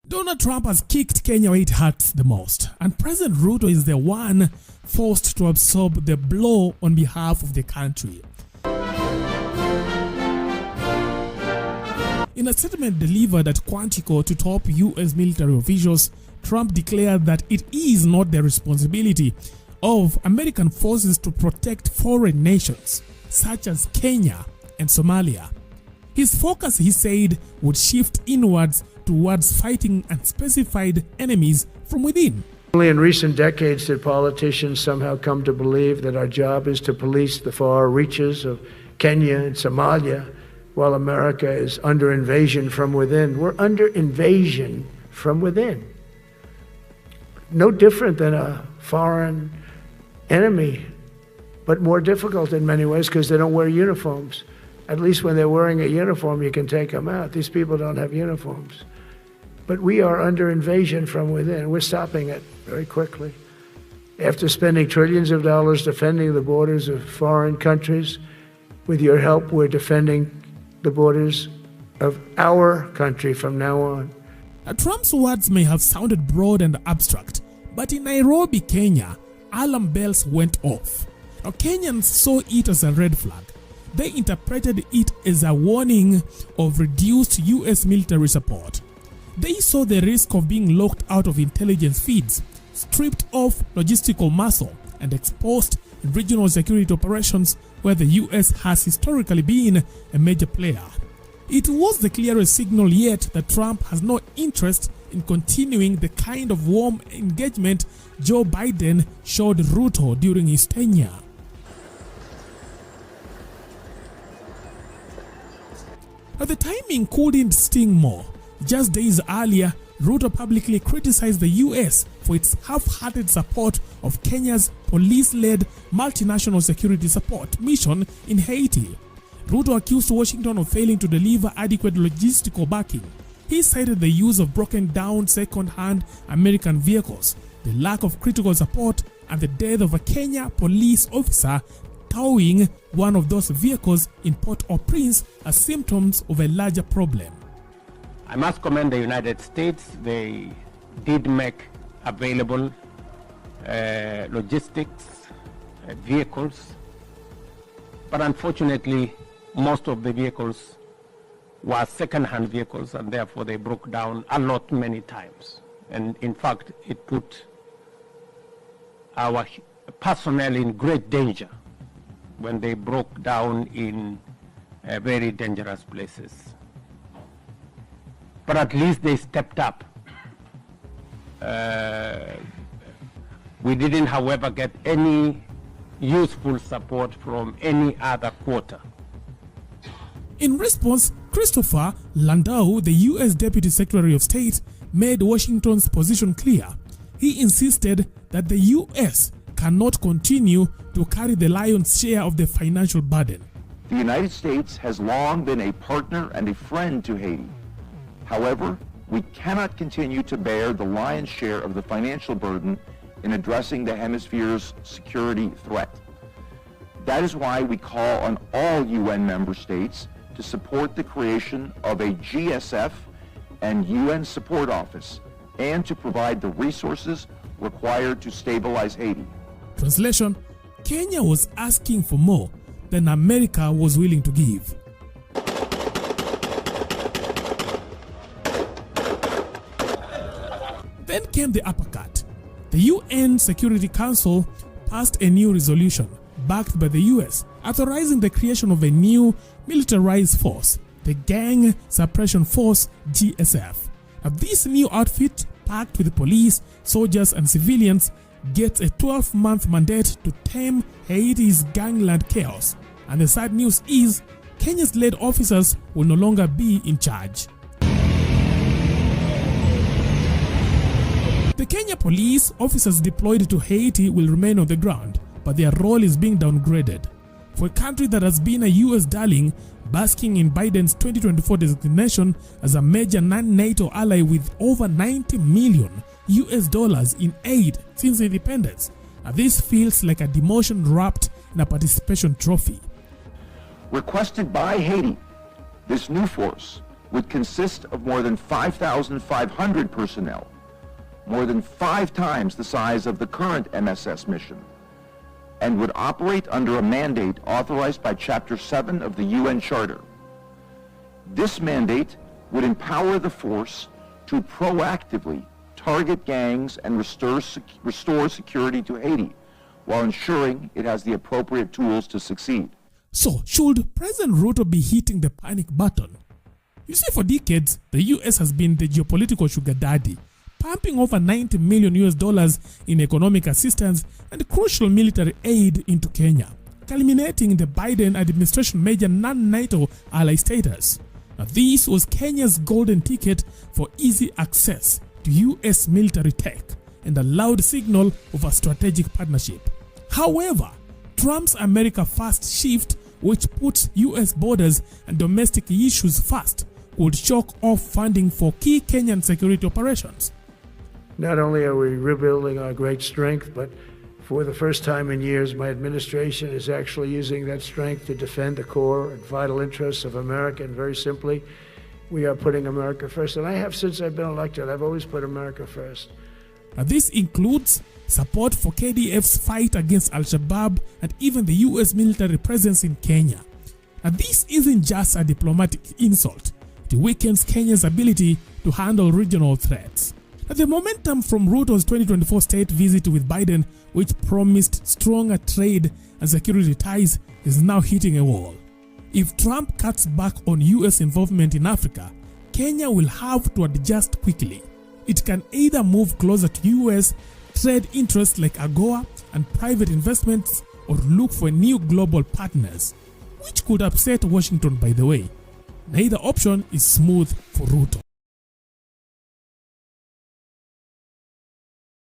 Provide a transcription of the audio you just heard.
Donald Trump has kicked Kenya where it hurts the most, and President Ruto is the one forced to absorb the blow on behalf of the country. In a statement delivered at Quantico to top U.S. military officials, Trump declared that it is not the responsibility of American forces to protect foreign nations, such as Kenya and Somalia. His focus, he said, would shift inwards towards fighting unspecified enemies from within. Only in recent decades did politicians somehow come to believe that our job is to police the far reaches of Kenya and Somalia, while America is under invasion from within. We're under invasion from within. No different than a foreign enemy, but more difficult in many ways because they don't wear uniforms. At least when they're wearing a uniform, you can take them out. These people don't have uniforms. But we are under invasion from within. We're stopping it very quickly. After spending trillions of dollars defending the borders of foreign countries, with your help, we're defending the borders of our country from now on. Now, Trump's words may have sounded broad and abstract, but in Nairobi, Kenya, alarm bells went off. Now, Kenyans saw it as a red flag. They interpreted it as a warning of reduced U.S. military support. They saw the risk of being locked out of intelligence feeds, stripped of logistical muscle, and exposed in regional security operations where the U.S. has historically been a major player. It was the clearest signal yet that Trump has no interest in continuing the kind of warm engagement Joe Biden showed Ruto during his tenure. Now, the timing couldn't sting more. Just days earlier, Ruto publicly criticized the U.S. for its half-hearted support of Kenya's police-led multinational security support mission in Haiti. Ruto accused Washington of failing to deliver adequate logistical backing. He cited the use of broken-down second-hand American vehicles, the lack of critical support, and the death of a Kenya police officer towing one of those vehicles in Port-au-Prince as symptoms of a larger problem. I must commend the United States. They did make available logistics, vehicles, but unfortunately most of the vehicles were second-hand vehicles, and therefore they broke down a lot many times. And in fact, it put our personnel in great danger when they broke down in very dangerous places. But at least they stepped up. We didn't, however, get any useful support from any other quarter. In response, Christopher Landau, the U.S. Deputy Secretary of State, made Washington's position clear. He insisted that the U.S. cannot continue to carry the lion's share of the financial burden. The United States has long been a partner and a friend to Haiti. However, we cannot continue to bear the lion's share of the financial burden in addressing the hemisphere's security threat. That is why we call on all UN member states to support the creation of a GSF and UN support office and to provide the resources required to stabilize Haiti. Translation: Kenya was asking for more than America was willing to give. Then came the uppercut. The UN Security Council passed a new resolution, backed by the US, authorizing the creation of a new militarized force, the Gang Suppression Force, GSF. Now, this new outfit, packed with police, soldiers, and civilians, gets a 12-month mandate to tame Haiti's gangland chaos. And the sad news is, Kenya's led officers will no longer be in charge. The Kenya police officers deployed to Haiti will remain on the ground, but their role is being downgraded. For a country that has been a U.S. darling, basking in Biden's 2024 designation as a major non-NATO ally with over $90 million in aid since independence, this feels like a demotion wrapped in a participation trophy. Requested by Haiti, this new force would consist of more than 5,500 personnel, more than 5 times the size of the current MSS mission, and would operate under a mandate authorized by Chapter 7 of the UN Charter. This mandate would empower the force to proactively target gangs and restore security to Haiti, while ensuring it has the appropriate tools to succeed. So, should President Ruto be hitting the panic button? You see, for decades, the US has been the geopolitical sugar daddy, pumping over $90 million in economic assistance and crucial military aid into Kenya, culminating in the Biden administration major non-NATO ally status. Now, this was Kenya's golden ticket for easy access to US military tech and a loud signal of a strategic partnership. However, Trump's America First shift, which puts US borders and domestic issues first, would choke off funding for key Kenyan security operations. Not only are we rebuilding our great strength, but for the first time in years, my administration is actually using that strength to defend the core and vital interests of America. And very simply, we are putting America first. And I have since I've been elected. I've always put America first. Now, this includes support for KDF's fight against Al-Shabaab and even the US military presence in Kenya. Now, this isn't just a diplomatic insult. It weakens Kenya's ability to handle regional threats. Now, the momentum from Ruto's 2024 state visit with Biden, which promised stronger trade and security ties, is now hitting a wall. If Trump cuts back on US involvement in Africa, Kenya will have to adjust quickly. It can either move closer to US trade interests like AGOA and private investments, or look for new global partners, which could upset Washington, by the way. Neither option is smooth for Ruto.